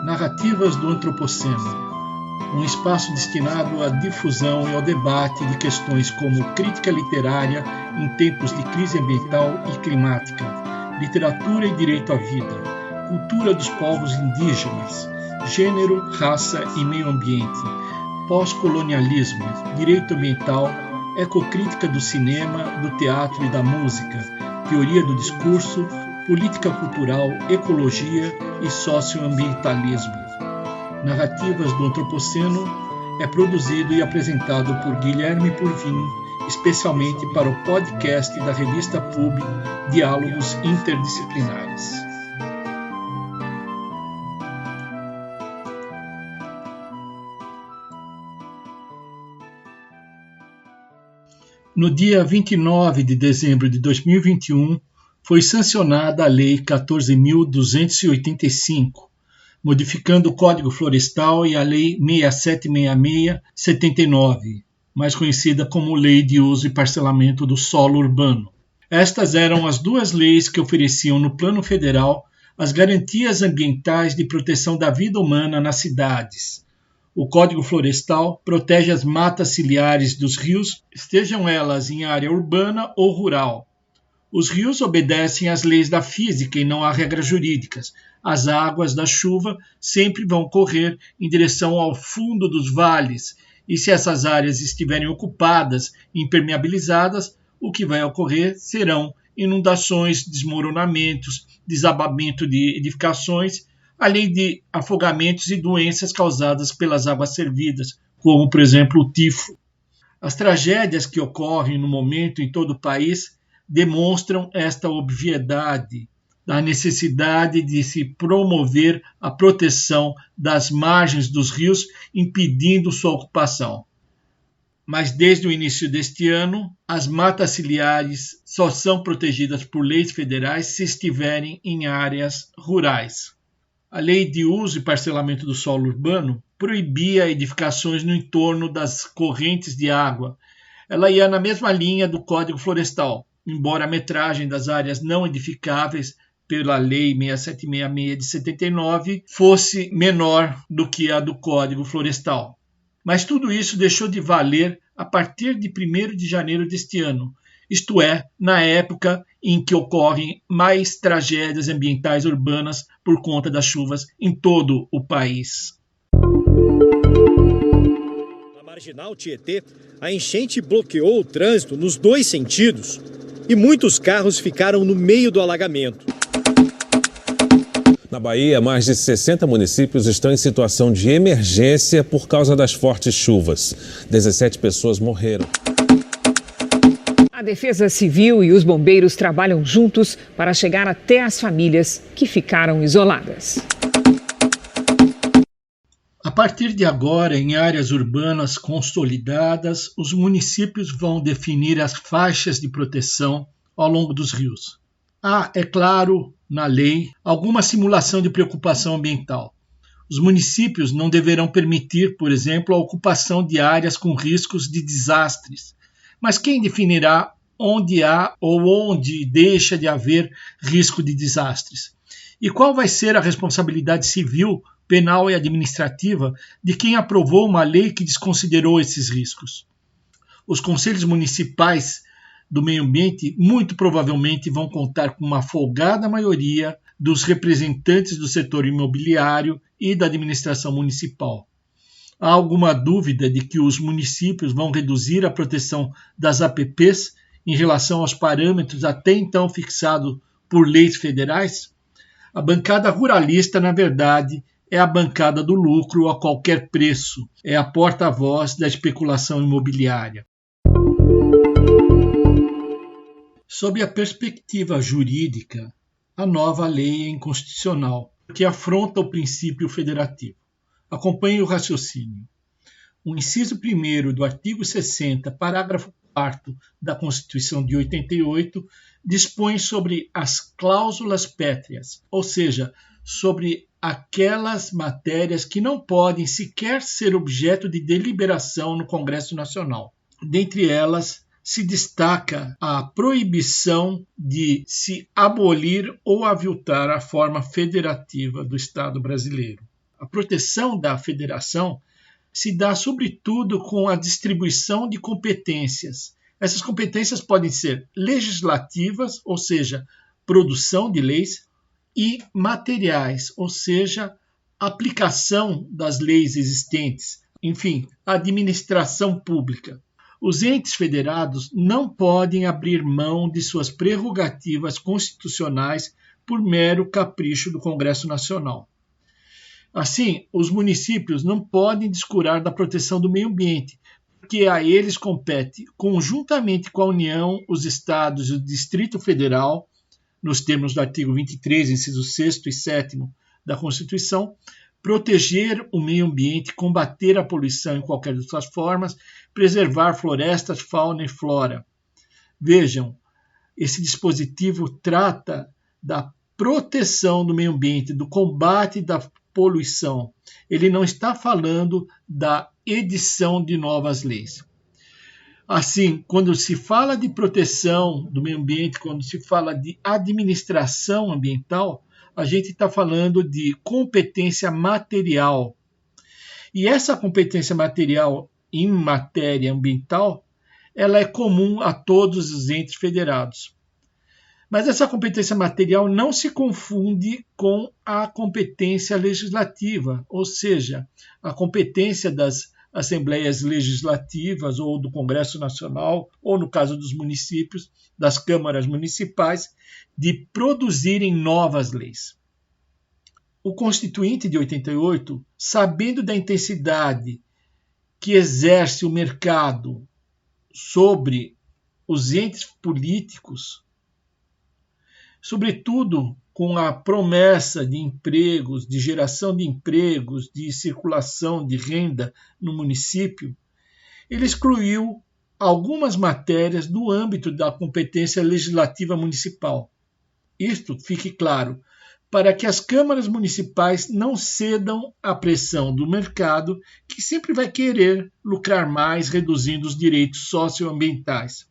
Narrativas do Antropoceno, um espaço destinado à difusão e ao debate de questões como crítica literária em tempos de crise ambiental e climática, literatura e direito à vida, cultura dos povos indígenas, gênero, raça e meio ambiente, pós-colonialismo, direito ambiental, ecocrítica do cinema, do teatro e da música, teoria do discurso, política cultural, ecologia e socioambientalismo. Narrativas do Antropoceno é produzido e apresentado por Guilherme Purvin, especialmente para o podcast da revista PUB Diálogos Interdisciplinares. No dia 29 de dezembro de 2021, foi sancionada a Lei 14.285, modificando o Código Florestal e a Lei 6766/79, mais conhecida como Lei de Uso e Parcelamento do Solo Urbano. Estas eram as duas leis que ofereciam no plano federal as garantias ambientais de proteção da vida humana nas cidades. O Código Florestal protege as matas ciliares dos rios, estejam elas em área urbana ou rural. Os rios obedecem às leis da física e não a regras jurídicas. As águas da chuva sempre vão correr em direção ao fundo dos vales, e se essas áreas estiverem ocupadas e impermeabilizadas, o que vai ocorrer serão inundações, desmoronamentos, desabamento de edificações, além de afogamentos e doenças causadas pelas águas servidas, como, por exemplo, o tifo. As tragédias que ocorrem no momento em todo o país demonstram esta obviedade da necessidade de se promover a proteção das margens dos rios, impedindo sua ocupação. Mas desde o início deste ano, as matas ciliares só são protegidas por leis federais se estiverem em áreas rurais. A Lei de Uso e Parcelamento do Solo Urbano proibia edificações no entorno das correntes de água. Ela ia na mesma linha do Código Florestal, embora a metragem das áreas não edificáveis pela Lei 6766 de 79 fosse menor do que a do Código Florestal. Mas tudo isso deixou de valer a partir de 1º de janeiro deste ano, isto é, na época em que ocorrem mais tragédias ambientais urbanas por conta das chuvas em todo o país. Na Marginal Tietê, a enchente bloqueou o trânsito nos dois sentidos e muitos carros ficaram no meio do alagamento. Na Bahia, mais de 60 municípios estão em situação de emergência por causa das fortes chuvas. 17 pessoas morreram. A Defesa Civil e os bombeiros trabalham juntos para chegar até as famílias que ficaram isoladas. A partir de agora, em áreas urbanas consolidadas, os municípios vão definir as faixas de proteção ao longo dos rios. Há, é claro, na lei, alguma simulação de preocupação ambiental. Os municípios não deverão permitir, por exemplo, a ocupação de áreas com riscos de desastres. Mas quem definirá onde há ou onde deixa de haver risco de desastres? E qual vai ser a responsabilidade civil, penal e administrativa de quem aprovou uma lei que desconsiderou esses riscos? Os conselhos municipais do meio ambiente muito provavelmente vão contar com uma folgada maioria dos representantes do setor imobiliário e da administração municipal. Há alguma dúvida de que os municípios vão reduzir a proteção das APPs em relação aos parâmetros até então fixados por leis federais? A bancada ruralista, na verdade, é a bancada do lucro a qualquer preço, é a porta-voz da especulação imobiliária. Sob a perspectiva jurídica, a nova lei é inconstitucional, porque afronta o princípio federativo. Acompanhe o raciocínio. O inciso 1º do artigo 60, parágrafo 4º da Constituição de 88, dispõe sobre as cláusulas pétreas, ou seja, sobre aquelas matérias que não podem sequer ser objeto de deliberação no Congresso Nacional. Dentre elas, se destaca a proibição de se abolir ou aviltar a forma federativa do Estado brasileiro. a proteção da federação se dá sobretudo com a distribuição de competências. Essas competências podem ser legislativas, ou seja, produção de leis, e materiais, ou seja, aplicação das leis existentes, enfim, administração pública. Os entes federados não podem abrir mão de suas prerrogativas constitucionais por mero capricho do Congresso Nacional. Assim, os municípios não podem descurar da proteção do meio ambiente, porque a eles compete, conjuntamente com a União, os Estados e o Distrito Federal, nos termos do artigo 23, incisos 6º e 7º da Constituição, proteger o meio ambiente, combater a poluição em qualquer de suas formas, preservar florestas, fauna e flora. Vejam, esse dispositivo trata da proteção do meio ambiente, do combate da poluição. Ele não está falando da edição de novas leis. Assim, quando se fala de proteção do meio ambiente, quando se fala de administração ambiental, a gente está falando de competência material. E essa competência material em matéria ambiental, ela é comum a todos os entes federados. Mas essa competência material não se confunde com a competência legislativa, ou seja, a competência das assembleias legislativas ou do Congresso Nacional, ou no caso dos municípios, das câmaras municipais, de produzirem novas leis. O Constituinte de 88, sabendo da intensidade que exerce o mercado sobre os entes políticos, sobretudo com a promessa de empregos, de geração de empregos, de circulação de renda no município, ele excluiu algumas matérias do âmbito da competência legislativa municipal. Isto, fique claro, para que as câmaras municipais não cedam à pressão do mercado, que sempre vai querer lucrar mais, reduzindo os direitos socioambientais.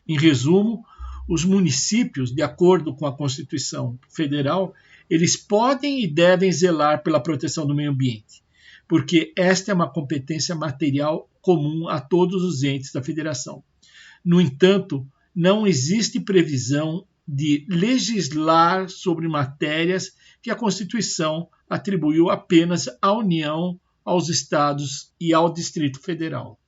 Em resumo, os municípios, de acordo com a Constituição Federal, eles podem e devem zelar pela proteção do meio ambiente, porque esta é uma competência material comum a todos os entes da federação. No entanto, não existe previsão de legislar sobre matérias que a Constituição atribuiu apenas à União, aos Estados e ao Distrito Federal.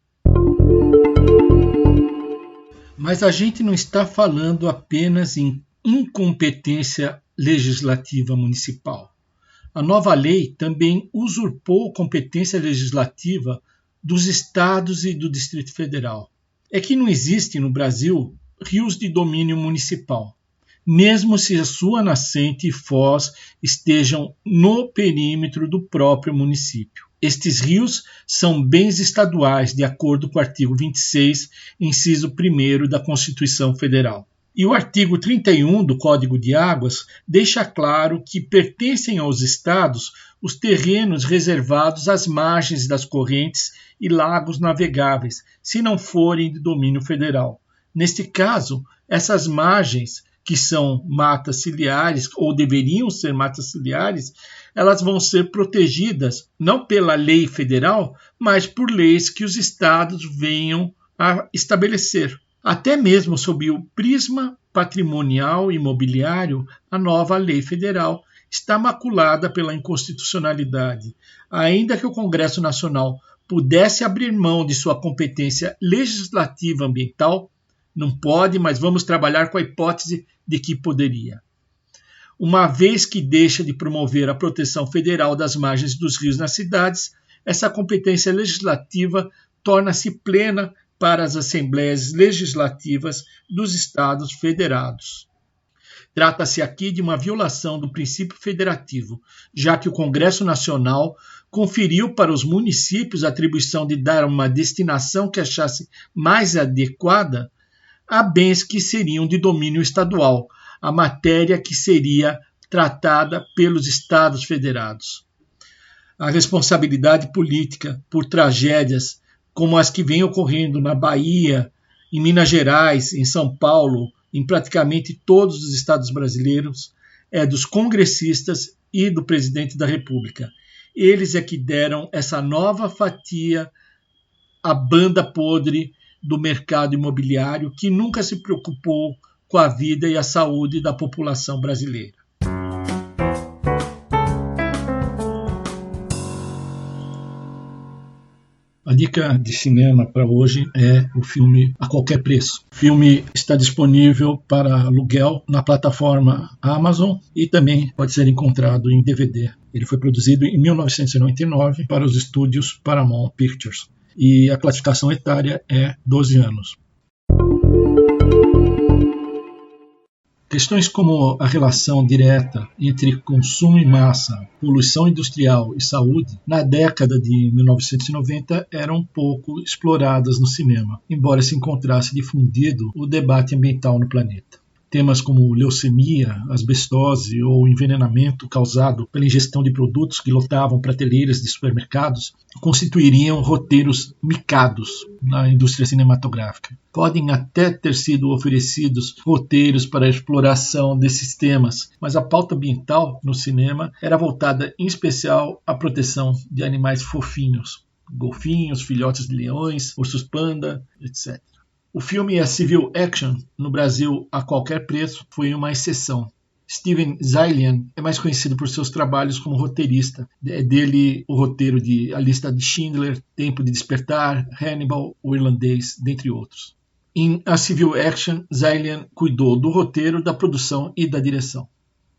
Mas a gente não está falando apenas em incompetência legislativa municipal. A nova lei também usurpou competência legislativa dos estados e do Distrito Federal. É que não existe no Brasil rios de domínio municipal, mesmo se a sua nascente e foz estejam no perímetro do próprio município. Estes rios são bens estaduais, de acordo com o artigo 26, inciso 1º da Constituição Federal. E o artigo 31 do Código de Águas deixa claro que pertencem aos estados os terrenos reservados às margens das correntes e lagos navegáveis, se não forem de domínio federal. Neste caso, essas margens, que são matas ciliares, ou deveriam ser matas ciliares, elas vão ser protegidas não pela lei federal, mas por leis que os estados venham a estabelecer. Até mesmo sob o prisma patrimonial e imobiliário, a nova lei federal está maculada pela inconstitucionalidade. Ainda que o Congresso Nacional pudesse abrir mão de sua competência legislativa ambiental, não pode, mas vamos trabalhar com a hipótese de que poderia. Uma vez que deixa de promover a proteção federal das margens dos rios nas cidades, essa competência legislativa torna-se plena para as assembleias legislativas dos Estados federados. Trata-se aqui de uma violação do princípio federativo, já que o Congresso Nacional conferiu para os municípios a atribuição de dar uma destinação que achasse mais adequada a bens que seriam de domínio estadual, a matéria que seria tratada pelos Estados federados. A responsabilidade política por tragédias como as que vêm ocorrendo na Bahia, em Minas Gerais, em São Paulo, em praticamente todos os estados brasileiros, é dos congressistas e do presidente da República. Eles é que deram essa nova fatia à banda podre do mercado imobiliário, que nunca se preocupou com a vida e a saúde da população brasileira. A dica de cinema para hoje é o filme A Qualquer Preço. O filme está disponível para aluguel na plataforma Amazon e também pode ser encontrado em DVD. Ele foi produzido em 1999 para os estúdios Paramount Pictures e a classificação etária é 12 anos. Questões como a relação direta entre consumo em massa, poluição industrial e saúde, na década de 1990 eram pouco exploradas no cinema, embora se encontrasse difundido o debate ambiental no planeta. Temas como leucemia, asbestose ou envenenamento causado pela ingestão de produtos que lotavam prateleiras de supermercados constituiriam roteiros micados na indústria cinematográfica. Podem até ter sido oferecidos roteiros para a exploração desses temas, mas a pauta ambiental no cinema era voltada em especial à proteção de animais fofinhos, golfinhos, filhotes de leões, ursos panda, etc. O filme Civil Action, no Brasil A Qualquer Preço, foi uma exceção. Steven Zaillian é mais conhecido por seus trabalhos como roteirista. É dele o roteiro de A Lista de Schindler, Tempo de Despertar, Hannibal, O Irlandês, dentre outros. Em A Civil Action, Zaillian cuidou do roteiro, da produção e da direção.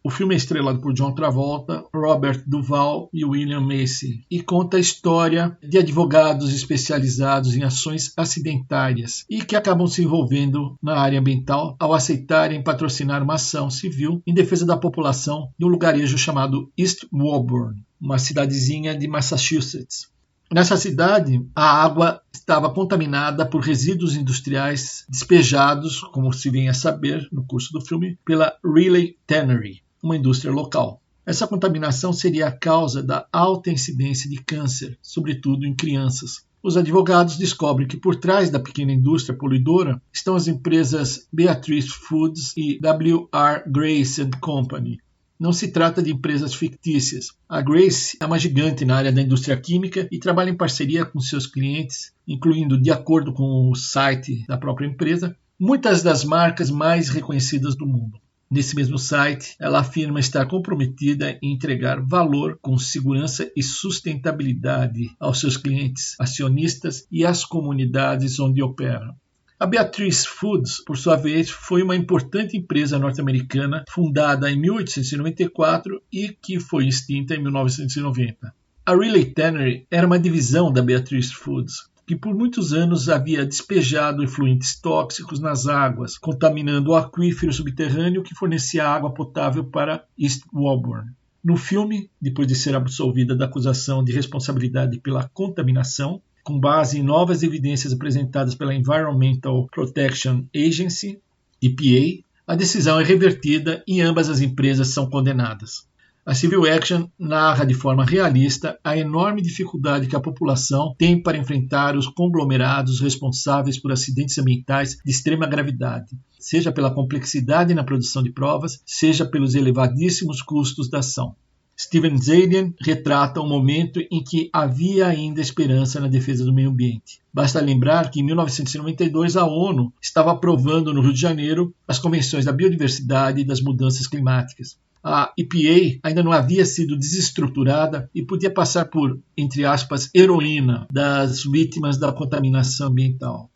O filme é estrelado por John Travolta, Robert Duvall e William Macy e conta a história de advogados especializados em ações acidentárias e que acabam se envolvendo na área ambiental ao aceitarem patrocinar uma ação civil em defesa da população de um lugarejo chamado East Woburn, uma cidadezinha de Massachusetts. Nessa cidade, a água estava contaminada por resíduos industriais despejados, como se vem a saber no curso do filme, pela Riley Tannery, uma indústria local. Essa contaminação seria a causa da alta incidência de câncer, sobretudo em crianças. Os advogados descobrem que por trás da pequena indústria poluidora estão as empresas Beatrice Foods e W.R. Grace & Company. Não se trata de empresas fictícias. A Grace é uma gigante na área da indústria química e trabalha em parceria com seus clientes, incluindo, de acordo com o site da própria empresa, muitas das marcas mais reconhecidas do mundo. Nesse mesmo site, ela afirma estar comprometida em entregar valor com segurança e sustentabilidade aos seus clientes, acionistas e às comunidades onde opera. A Beatrice Foods, por sua vez, foi uma importante empresa norte-americana fundada em 1894 e que foi extinta em 1990. A Riley Tannery era uma divisão da Beatrice Foods, que por muitos anos havia despejado efluentes tóxicos nas águas, contaminando o aquífero subterrâneo que fornecia água potável para East Woburn. No filme, depois de ser absolvida da acusação de responsabilidade pela contaminação, com base em novas evidências apresentadas pela Environmental Protection Agency, EPA, a decisão é revertida e ambas as empresas são condenadas. A Civil Action narra de forma realista a enorme dificuldade que a população tem para enfrentar os conglomerados responsáveis por acidentes ambientais de extrema gravidade, seja pela complexidade na produção de provas, seja pelos elevadíssimos custos da ação. Steven Zaillian retrata um momento em que havia ainda esperança na defesa do meio ambiente. Basta lembrar que em 1992 a ONU estava aprovando no Rio de Janeiro as Convenções da Biodiversidade e das Mudanças Climáticas. A EPA ainda não havia sido desestruturada e podia passar por, entre aspas, heroína das vítimas da contaminação ambiental.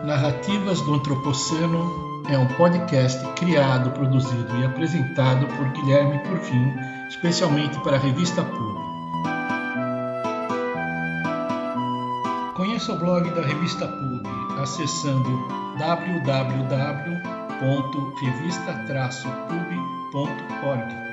Narrativas do Antropoceno é um podcast criado, produzido e apresentado por Guilherme Porfim, especialmente para a revista Pub. Conheça o blog da revista Pub acessando www.revista-pub.org.